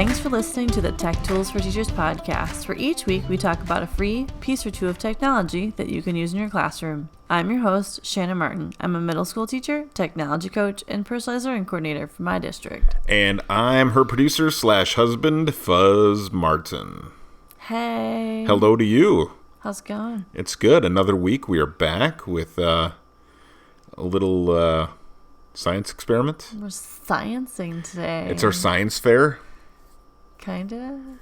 Thanks for listening to the Tech Tools for Teachers podcast, where each week we talk about a free piece or two of technology that you can use in your classroom. I'm your host, Shannon Martin. I'm a middle school teacher, technology coach, and personalized learning coordinator for my district. And I'm her producer / husband, Fuzz Martin. Hey. Hello to you. How's it going? It's good. Another week. We are back with a little science experiment. We're sciencing today. It's our science fair. Kinda.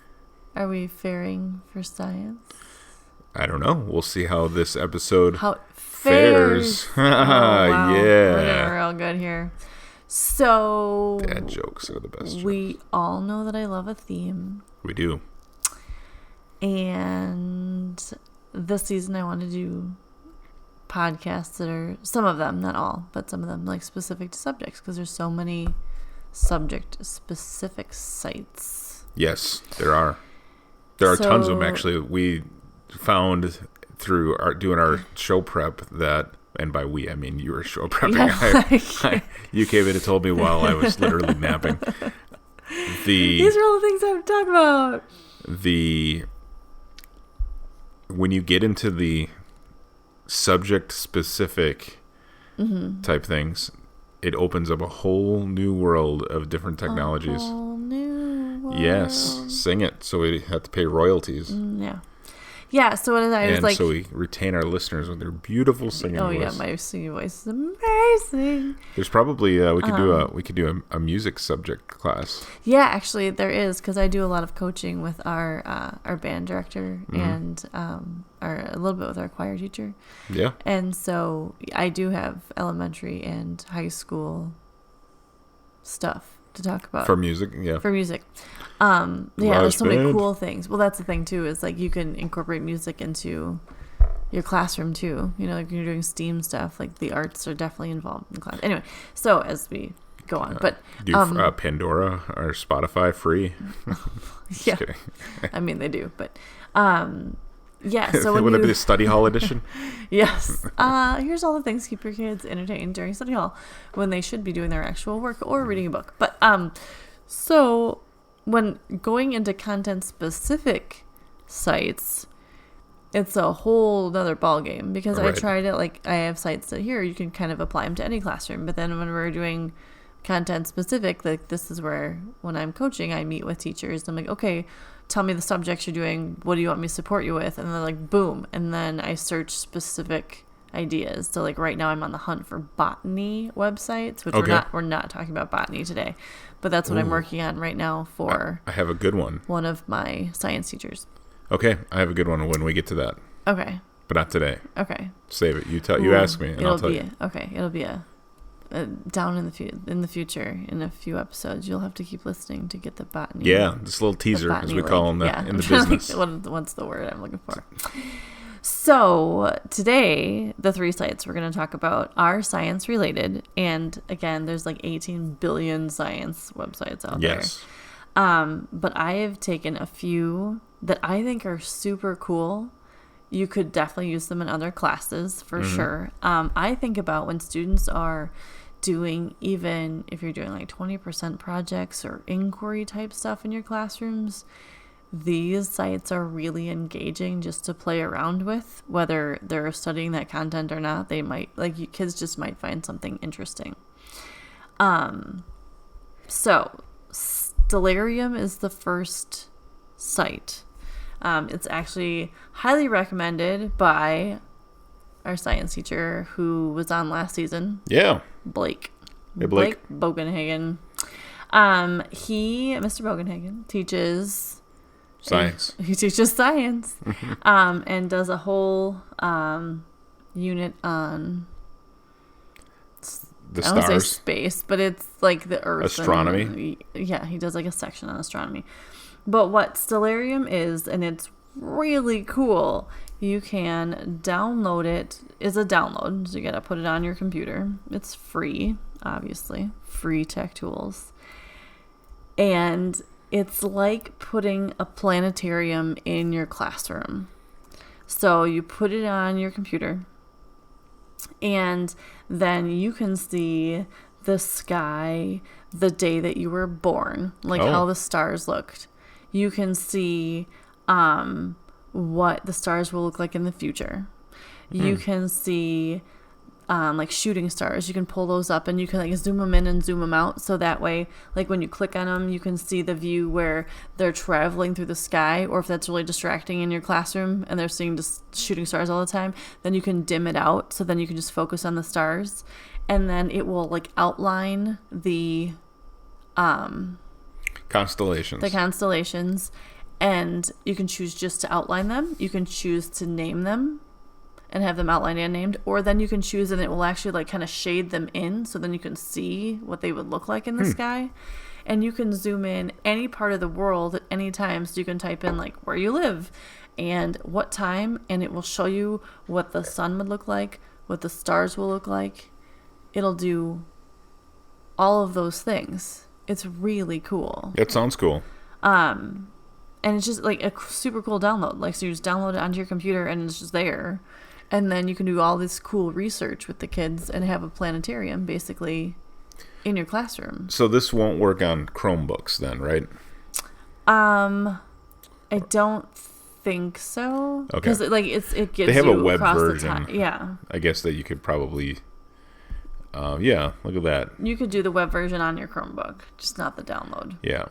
Are we fairing for science? I don't know. We'll see how this episode fares. Oh, wow. Yeah. We're doing real good here. So Bad jokes are the best jokes. We all know that I love a theme. We do. And this season I want to do podcasts that are, some of them, not all, but some of them like specific to subjects, because there's so many subject specific sites. Yes, there are. There are tons of them, actually. We found through doing our show prep that, and by we, I mean you were show prepping. Yeah. You came in and told me while I was literally napping. These are all the things I'm talking about. When you get into the subject-specific type things, it opens up a whole new world of different technologies. A whole new world. Yes, sing it, so we have to pay royalties. Yeah, so what I was like... so we retain our listeners with their beautiful singing voice. Oh yeah, my singing voice is amazing. There's probably we could do a music subject class. Yeah, actually there is, because I do a lot of coaching with our band director and a little bit with our choir teacher. Yeah. And so I do have elementary and high school stuff to talk about. For music, yeah. For music. There's so many cool things. Well, that's the thing too, is like you can incorporate music into your classroom too. You know, like you're doing STEAM stuff, like the arts are definitely involved in class. Anyway, so as we go on, but do Pandora or Spotify free? Yeah, kidding. I mean they do, but yeah. So would it be the study hall edition? Yes. Here's all the things to keep your kids entertained during study hall when they should be doing their actual work or reading a book. But so when going into content specific sites, it's a whole other ball game, because right. I tried it, like I have sites that here you can kind of apply them to any classroom, but then when we're doing content specific, like this is where when I'm coaching I meet with teachers. I'm like, okay, tell me the subjects you're doing, what do you want me to support you with? And they're like, boom, and then I search specific ideas. So like right now I'm on the hunt for botany websites, which we're not talking about botany today, but that's what I'm working on right now for I have a good one of my science teachers. Okay, I have a good one when we get to that. Okay, but not today. Okay, save it. You ask me and I'll tell you. Okay, it'll be a down in the future in a few episodes. You'll have to keep listening to get the botany. Yeah, this little teaser, as we call them in the business. What's the word I'm looking for? So today, the 3 sites we're going to talk about are science related, and again, there's like 18 billion science websites out there. Yes. But I have taken a few that I think are super cool. You could definitely use them in other classes for sure. I think about when students are doing, even if you're doing like 20% projects or inquiry type stuff in your classrooms, these sites are really engaging just to play around with, whether they're studying that content or not. They might, like, kids just might find something interesting. So Stellarium is the first site. It's actually highly recommended by our science teacher who was on last season. Yeah. Blake. Hey, Blake Bogenhagen. Mr. Bogenhagen, teaches science. He teaches science. And does a whole unit on the stars. I don't say space, but it's like the Earth. Astronomy. He does like a section on astronomy. But what Stellarium is, and it's really cool, you can download it. It's a download, so you got to put it on your computer. It's free, obviously. Free tech tools. And it's like putting a planetarium in your classroom. So you put it on your computer, and then you can see the sky, the day that you were born, like how the stars looked. You can see what the stars will look like in the future. You can see like shooting stars. You can pull those up and you can like zoom them in and zoom them out. So that way, like when you click on them, you can see the view where they're traveling through the sky, or if that's really distracting in your classroom and they're seeing just shooting stars all the time, then you can dim it out. So then you can just focus on the stars, and then it will like outline the constellations, and you can choose just to outline them. You can choose to name them and have them outlined and named, or then you can choose and it will actually like kind of shade them in, so then you can see what they would look like in the sky. And you can zoom in any part of the world at any time, so you can type in like where you live and what time, and it will show you what the sun would look like, what the stars will look like. It'll do all of those things. It's really cool. That sounds cool. And it's just like a super cool download. Like, so you just download it onto your computer and it's just there. And then you can do all this cool research with the kids and have a planetarium basically in your classroom. So this won't work on Chromebooks then, right? I don't think so. Okay. Because it gives they have you a web across version. the time. Yeah. I guess that you could probably. Yeah, look at that. You could do the web version on your Chromebook, just not the download. Yeah.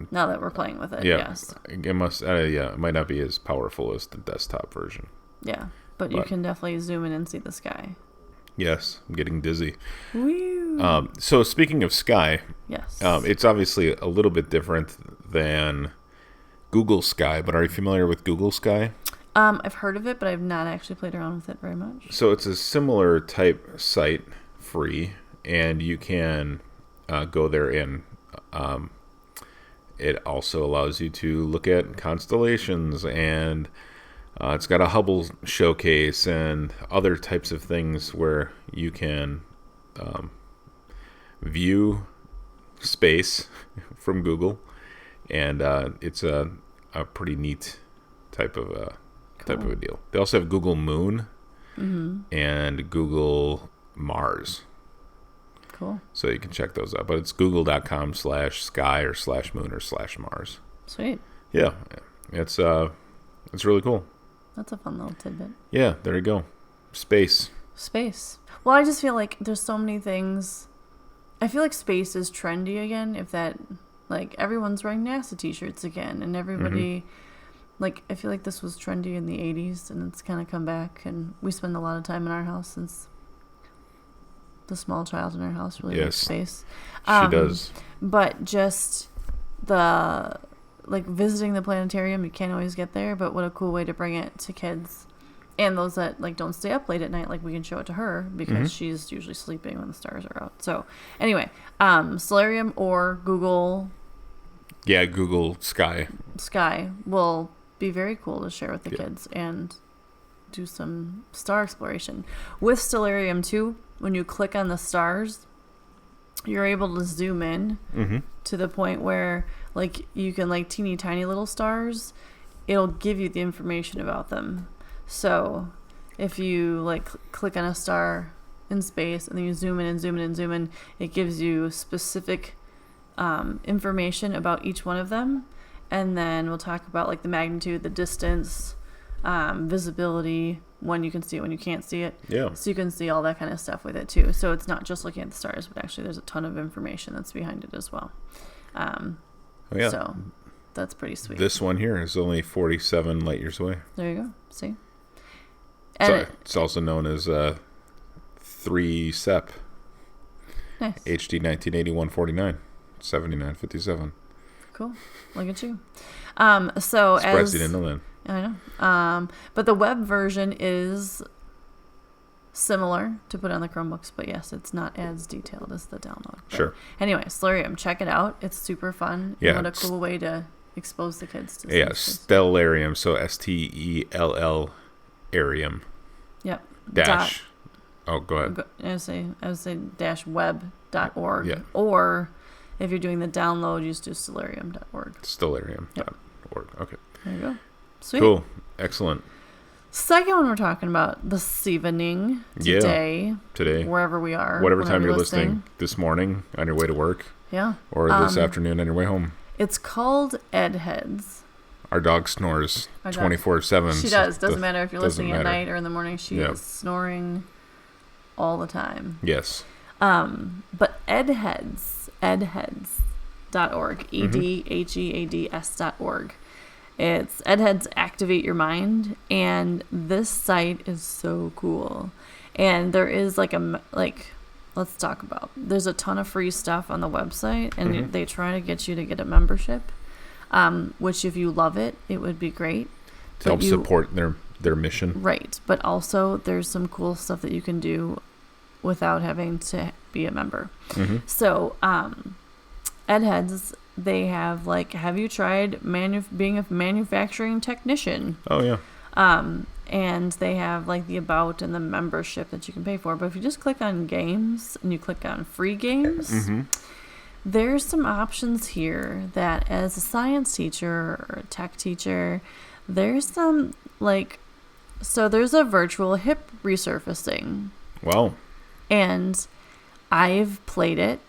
Now that we're playing with it, yeah. yes. It must. It might not be as powerful as the desktop version. Yeah, but you can definitely zoom in and see the sky. Yes, I'm getting dizzy. Woo. So speaking of sky, yes, it's obviously a little bit different than Google Sky. But are you familiar with Google Sky? I've heard of it, but I've not actually played around with it very much. So it's a similar type site, free, and you can go there and it also allows you to look at constellations, and it's got a Hubble showcase and other types of things where you can view space from Google, and it's a pretty neat type of a deal. They also have Google Moon and Google Mars. Cool. So you can check those out. But it's google.com/sky or /moon or /Mars. Sweet. Yeah. It's really cool. That's a fun little tidbit. Yeah, there you go. Space. Well, I just feel like there's so many things. I feel like space is trendy again. If that, like, everyone's wearing NASA t-shirts again, and everybody, like, I feel like this was trendy in the 80s, and it's kind of come back, and we spend a lot of time in our house since the small child in our house really likes space. She does. But just the, like, visiting the planetarium, you can't always get there, but what a cool way to bring it to kids. And those that, like, don't stay up late at night, like, we can show it to her because she's usually sleeping when the stars are out. So, anyway, Stellarium or Google. Yeah, Google Sky will be very cool to share with the kids and do some star exploration. With Stellarium, too, when you click on the stars, you're able to zoom in to the point where, like, you can, like, teeny tiny little stars. It'll give you the information about them. So if you, like, click on a star in space and then you zoom in and zoom in and zoom in, it gives you specific information about each one of them. And then we'll talk about, like, the magnitude, the distance, visibility, when you can see it, when you can't see it. Yeah. So you can see all that kind of stuff with it too. So it's not just looking at the stars, but actually there's a ton of information that's behind it as well. So that's pretty sweet. This one here is only 47 light years away. There you go. See? And it's also known as 3SEP. Nice. HD 1981-49, 7957. Cool. Look at you. Surprised you didn't know that. I know. But the web version is similar to put on the Chromebooks, but yes, it's not as detailed as the download. But sure. Anyway, Stellarium, check it out. It's super fun. Yeah. What a cool way to expose the kids to Stellarium, so STELL Arium. Yep. Dash. Oh, go ahead. I would say -web.org. Yeah. Or if you're doing the download, just do stellarium.org. Stellarium.org. Okay. There you go. Sweet. Cool. Excellent. Second one we're talking about this evening, today, wherever we are. Whatever time you're listening, this morning on your way to work. Yeah. Or this afternoon on your way home. It's called Edheads. Our dog snores 24/7. She does. Doesn't matter if you're listening at night or in the morning. She is snoring all the time. Yes. But Edheads.org. EDHEADS.org. It's Edheads Activate Your Mind, and this site is so cool. And there is let's talk about. There's a ton of free stuff on the website, and they try to get you to get a membership. Which, if you love it, it would be great. To help support their mission. Right, but also there's some cool stuff that you can do without having to be a member. So, Edheads, they have have you tried being a manufacturing technician? Oh yeah. And they have the about and the membership that you can pay for. But if you just click on games and you click on free games, there's some options here that as a science teacher or a tech teacher, there's some so there's a virtual hip resurfacing. Wow. And I've played it.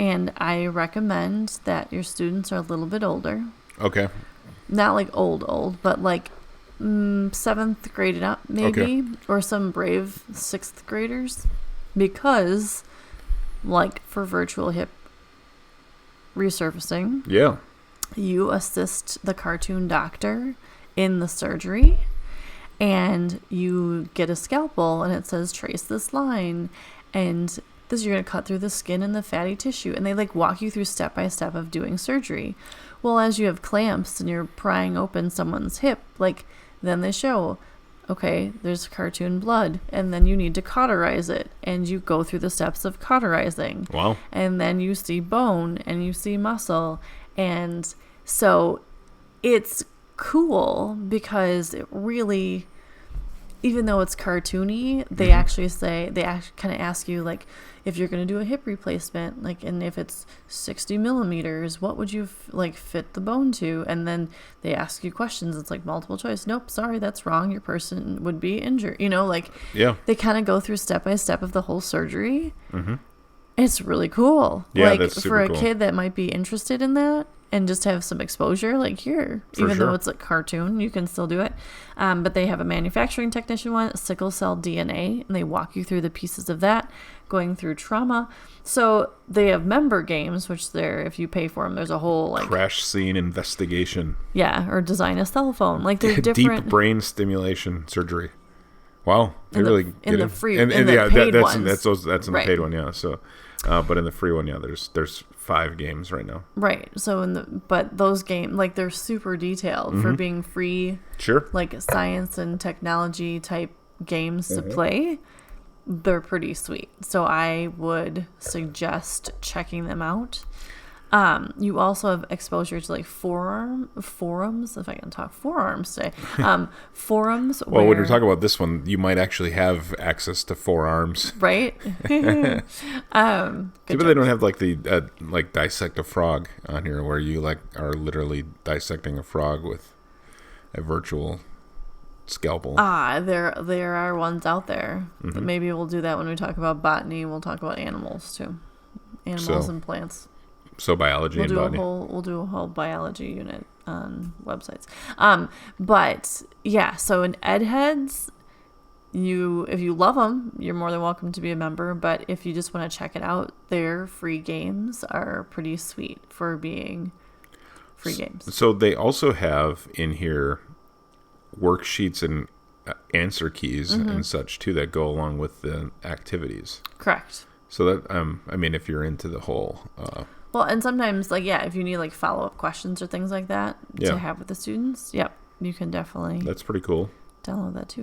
And I recommend that your students are a little bit older. Okay. Not old, but 7th grade and up, maybe. Okay. Or some brave 6th graders. Because, for virtual hip resurfacing, you assist the cartoon doctor in the surgery. And you get a scalpel, and it says, trace this line. And you're going to cut through the skin and the fatty tissue. And they walk you through step by step of doing surgery. Well, as you have clamps and you're prying open someone's hip, then they show, okay, there's cartoon blood. And then you need to cauterize it. And you go through the steps of cauterizing. Wow. And then you see bone and you see muscle. And so it's cool because it really, even though it's cartoony, they actually say, kind of ask you, if you're going to do a hip replacement, and if it's 60 millimeters, what would you fit the bone to? And then they ask you questions. It's multiple choice. Nope, sorry, that's wrong. Your person would be injured. They kind of go through step by step of the whole surgery. It's really cool. Yeah, that's super for a cool. Kid that might be interested in that and just have some exposure, though it's a cartoon, you can still do it. But they have a manufacturing technician one, sickle cell DNA, and they walk you through the pieces of that, going through trauma. So they have member games, which if you pay for them, there's a whole crash scene investigation. Yeah, or design a cell phone. There's different deep brain stimulation surgery. Wow, they really get in the it. free And in the yeah, paid that's ones. That's in the paid one, yeah. So, but in the free one, yeah, there's 5 games right now. Right. So but those games they're super detailed for being free. Sure. Science and technology type games to play. They're pretty sweet. So I would suggest checking them out. You also have exposure to forums, if I can talk forearms today. Forums. Well, when you're talking about this one, you might actually have access to forearms, right? But they don't have the dissect a frog on here, where you are literally dissecting a frog with a virtual scalpel. There are ones out there. Maybe we'll do that when we talk about botany. We'll talk about animals too, and plants. So biology and botany. We'll do a whole biology unit on websites. But yeah, so in Edheads, if you love them, you're more than welcome to be a member. But if you just want to check it out, their free games are pretty sweet for being free games. So they also have in here worksheets and answer keys and such too that go along with the activities. Correct. So that if you're into the whole. Well, and sometimes, if you need, follow-up questions or things like that to have with the students, you can definitely... That's pretty cool. Download that, too.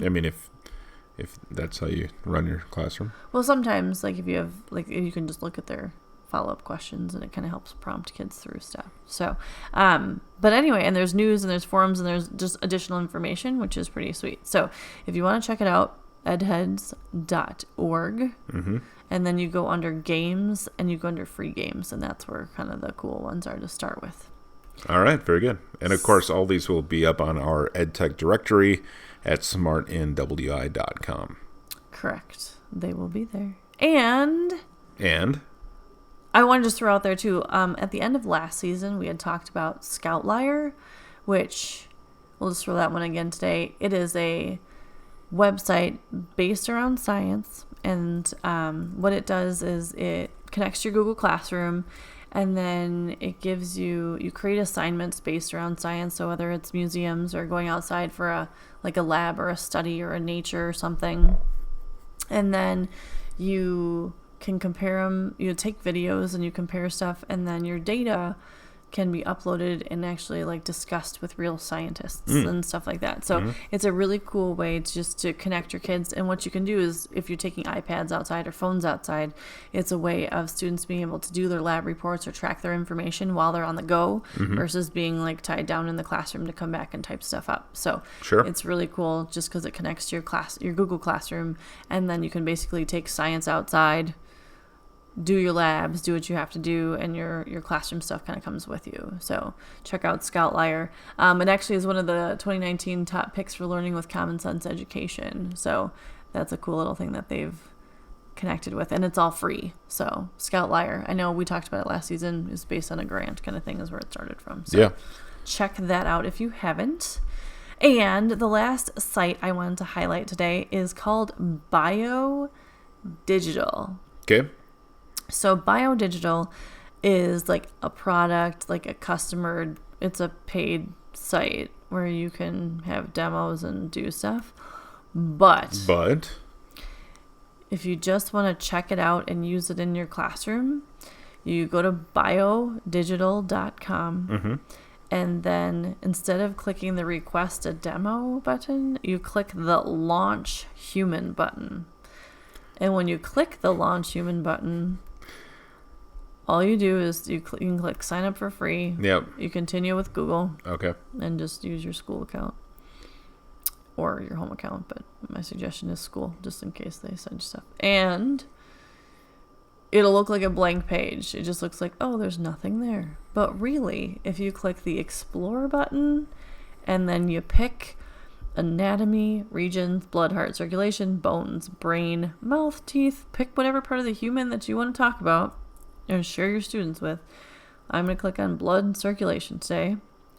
If that's how you run your classroom. Well, sometimes, if you have, you can just look at their follow-up questions, and it kind of helps prompt kids through stuff. So, but anyway, and there's news, and there's forums, and there's just additional information, which is pretty sweet. So, if you want to check it out, edheads.org. And then you go under games and you go under free games, and that's where kind of the cool ones are to start with. All right, very good. And of course, all these will be up on our EdTech Directory at smartnwi.com. Correct. They will be there. And I want to just throw out there too, at the end of last season, we had talked about Scoutlier, which we'll just throw that one again today. It is a website based around science. And what it does is it connects to your Google Classroom, and then it gives you create assignments based around science. So whether it's museums or going outside for a lab or a study or a nature or something. And then you can compare them. You take videos and you compare stuff, and then your data can be uploaded and actually discussed with real scientists and stuff like that. So it's a really cool way to connect your kids. And what you can do is, if you're taking iPads outside or phones outside, it's a way of students being able to do their lab reports or track their information while they're on the go versus being tied down in the classroom to come back and type stuff up. So it's really cool just because it connects to your Google Classroom, and then you can basically take science outside, do your labs, do what you have to do, and your classroom stuff kind of comes with you. So check out Scoutlier. It actually is one of the 2019 top picks for learning with common sense education. So that's a cool little thing that they've connected with, and it's all free. So Scoutlier, I know we talked about it last season, is based on a grant kind of thing is where it started from. So check that out if you haven't. And the last site I wanted to highlight today is called BioDigital. Okay. So BioDigital is a product, a customer. It's a paid site where you can have demos and do stuff. But if you just want to check it out and use it in your classroom, you go to biodigital.com. And then instead of clicking the request a demo button, you click the launch human button. And when you click the launch human button, all you do is you can click sign up for free. Yep. You continue with Google. Okay. And just use your school account or your home account. But my suggestion is school, just in case they send you stuff. And it'll look like a blank page. It just looks like, oh, there's nothing there. But really, if you click the explore button and then you pick anatomy, regions, blood, heart, circulation, bones, brain, mouth, teeth, pick whatever part of the human that you want to talk about and share your students with. I'm going to click on blood and circulation today.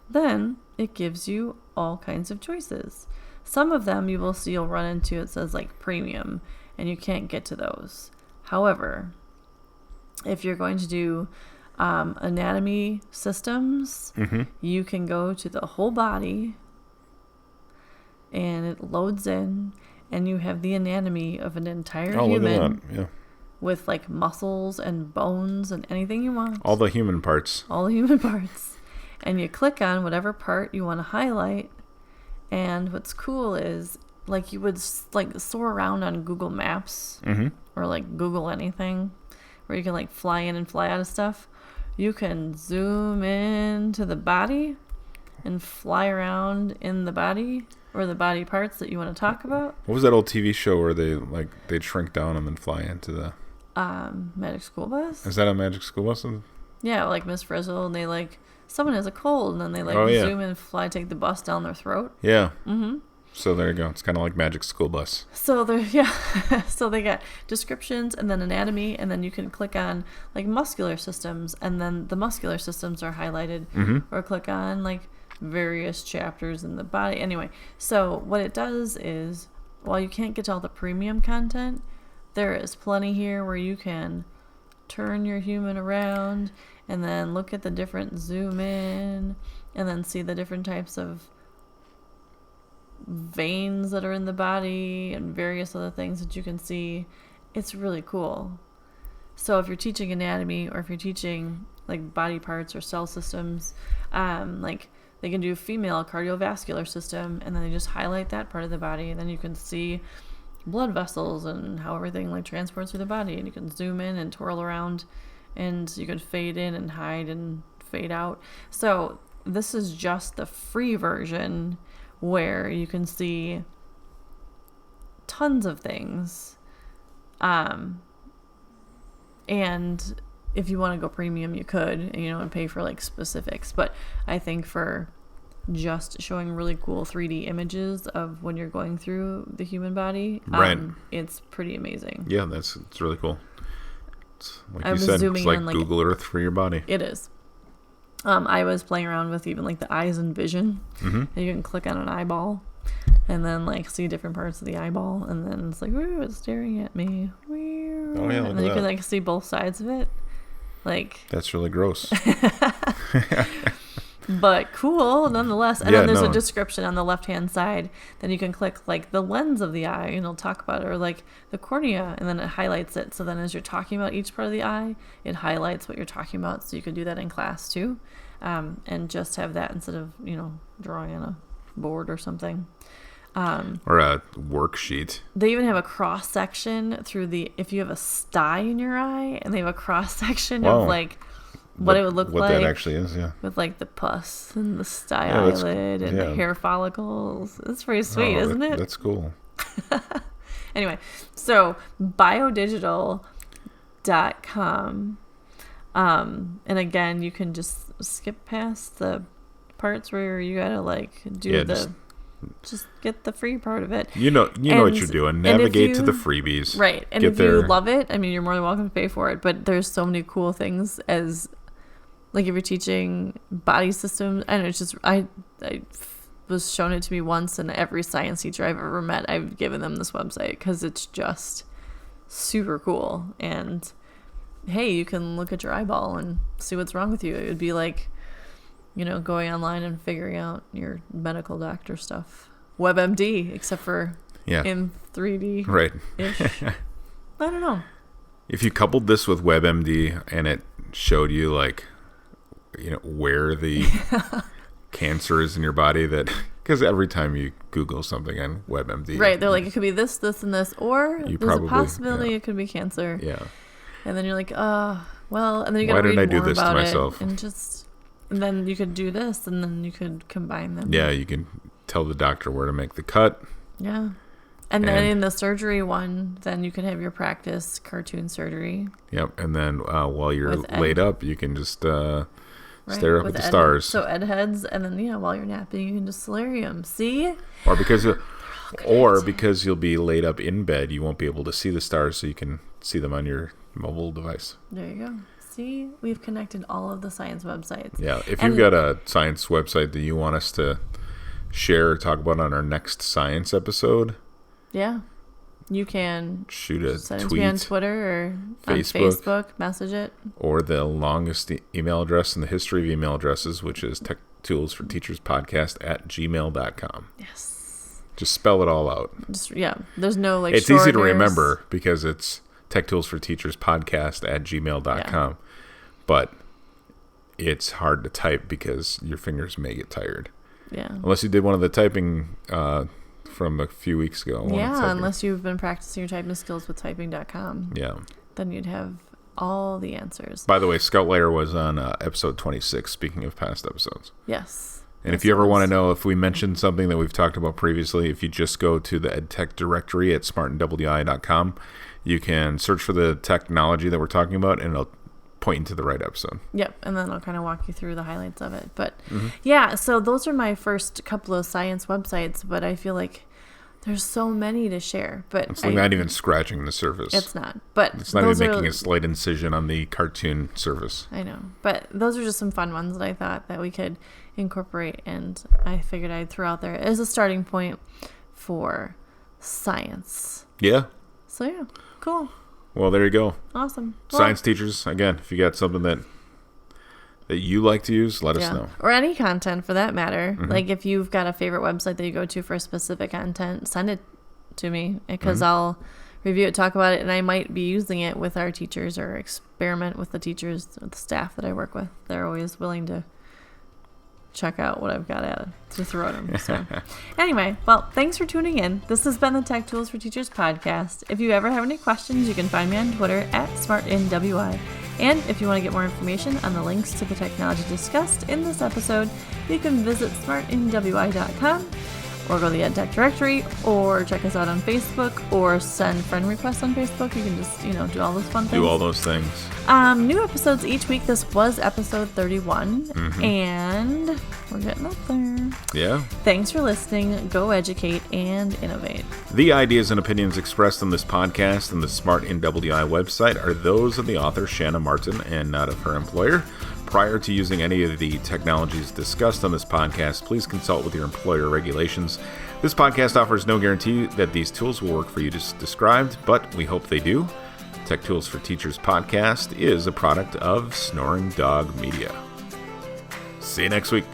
Then it gives you all kinds of choices. Some of them you will see you'll run into, it says premium, and you can't get to those. However, if you're going to do anatomy systems, you can go to the whole body and it loads in, and you have the anatomy of an entire human. Yeah. With muscles and bones and anything you want. All the human parts. And you click on whatever part you want to highlight. And what's cool is you would soar around on Google Maps or Google anything where you can fly in and fly out of stuff. You can zoom into the body and fly around in the body or the body parts that you want to talk about. What was that old TV show where they'd shrink down and then fly into the Magic School Bus? Is that a Magic School Bus? Yeah, Miss Frizzle, and they someone has a cold, and then they zoom in and fly, take the bus down their throat. Yeah. So there you go. It's kind of like Magic School Bus. So so they got descriptions and then anatomy, and then you can click on muscular systems, and then the muscular systems are highlighted, or click on various chapters in the body. Anyway, so what it does is, while you can't get to all the premium content, there is plenty here where you can turn your human around and then look at the different zoom in and then see the different types of veins that are in the body and various other things that you can see. It's really cool. So if you're teaching anatomy or if you're teaching body parts or cell systems, they can do female cardiovascular system, and then they just highlight that part of the body, and then you can see blood vessels and how everything transports through the body, and you can zoom in and twirl around, and you can fade in and hide and fade out. So this is just the free version where you can see tons of things. And if you want to go premium, you could, and pay for specifics. But I think for just showing really cool 3D images of when you're going through the human body. Right. It's pretty amazing. Yeah, it's really cool. It's, like I you was said, zooming it's like in, like, Google Earth for your body. It is. I was playing around with even like the eyes and vision. Mm-hmm. And you can click on an eyeball and then like see different parts of the eyeball, and then it's like, ooh, it's staring at me. Oh yeah, and then you can like see both sides of it. Like, that's really gross. but cool nonetheless. And then there's a description on the left-hand side. Then you can click like the lens of the eye, and it'll talk about it, or like the cornea, and then it highlights it. So then as you're talking about each part of the eye, it highlights what you're talking about. So you could do that in class too, and just have that instead of, drawing on a board or something. Or a worksheet. They even have a cross section if you have a sty in your eye, and they have a cross section of like what it would look like. What that actually is, yeah. With like the pus and the sty eyelid and the hair follicles. It's pretty sweet, isn't it? That's cool. Anyway, so BioDigital.com. And again, you can just skip past the parts where you gotta like do just get the free part of it. You know what you're doing. Navigate to the freebies. Right. And if you love it, I mean, you're more than welcome to pay for it. But there's so many cool things as, like, if you're teaching body systems, and it's just, I was shown it to me once, and every science teacher I've ever met, I've given them this website because it's just super cool. And hey, you can look at your eyeball and see what's wrong with you. It would be like, going online and figuring out your medical doctor stuff. WebMD, except for in 3D. Right. Ish. I don't know. If you coupled this with WebMD and it showed you like, where the cancer is in your body, because every time you Google something on WebMD. Right. They're like, it could be this, this, and this, or there's a possibility it could be cancer. Yeah. And then you're like, well, and then you got to read more about it. Why didn't I do this to myself? And then you could do this, and then you could combine them. Yeah, you can tell the doctor where to make the cut. Yeah. And then in the surgery one, then you can have your practice cartoon surgery. Yep. And then while you're laid up, you can just stare up at the stars. So Edheads, and then, while you're napping, you can just Stellarium. See? Or because you'll be laid up in bed, you won't be able to see the stars, so you can see them on your mobile device. There you go. See, we've connected all of the science websites. Yeah, if you've got a science website that you want us to share or talk about on our next science episode, you can send it to me on Twitter or Facebook, message it. Or the longest email address in the history of email addresses, which is techtoolsforteacherspodcast@gmail.com. Yes. Just spell it all out. There's no like. It's easy to remember because it's techtoolsforteacherspodcast@gmail.com. Yeah. But it's hard to type because your fingers may get tired. Yeah. Unless you did one of the typing from a few weeks ago. Yeah, unless you've been practicing your typing skills with typing.com. Yeah. Then you'd have all the answers. By the way, Scout Layer was on episode 26, speaking of past episodes. Yes. And if you ever want to know if we mentioned something that we've talked about previously, if you just go to the EdTech Directory at smartandwi.com, you can search for the technology that we're talking about, and it'll point you to the right episode. Yep, and then I'll kind of walk you through the highlights of it. But yeah, so those are my first couple of science websites, but I feel like there's so many to share. But it's not even scratching the surface. It's not. But it's not even making a slight incision on the cartoon surface. I know. But those are just some fun ones that I thought that we could incorporate, and I figured I'd throw out there as a starting point for science. Yeah. So yeah, cool. Well, there you go. Awesome. Science teachers, again, if you got something that you like to use, let us know. Or any content for that matter. Like if you've got a favorite website that you go to for specific content, send it to me because I'll review it, talk about it, and I might be using it with our teachers or experiment with the teachers, with the staff that I work with. They're always willing to check out what I've got to throw at them. So anyway, well, thanks for tuning in. This has been the Tech Tools for Teachers podcast. If you ever have any questions, you can find me on Twitter at SmartInWI. And if you want to get more information on the links to the technology discussed in this episode, you can visit smartinwi.com. or go to the EdTech Directory, or check us out on Facebook, or send friend requests on Facebook. You can just, do all those fun things. Do all those things. New episodes each week. This was episode 31, and we're getting up there. Yeah. Thanks for listening. Go educate and innovate. The ideas and opinions expressed on this podcast and the Smart NWI website are those of the author Shanna Martin and not of her employer. Prior to using any of the technologies discussed on this podcast, please consult with your employer regulations. This podcast offers no guarantee that these tools will work for you as described, but we hope they do. Tech Tools for Teachers podcast is a product of Snoring Dog Media. See you next week.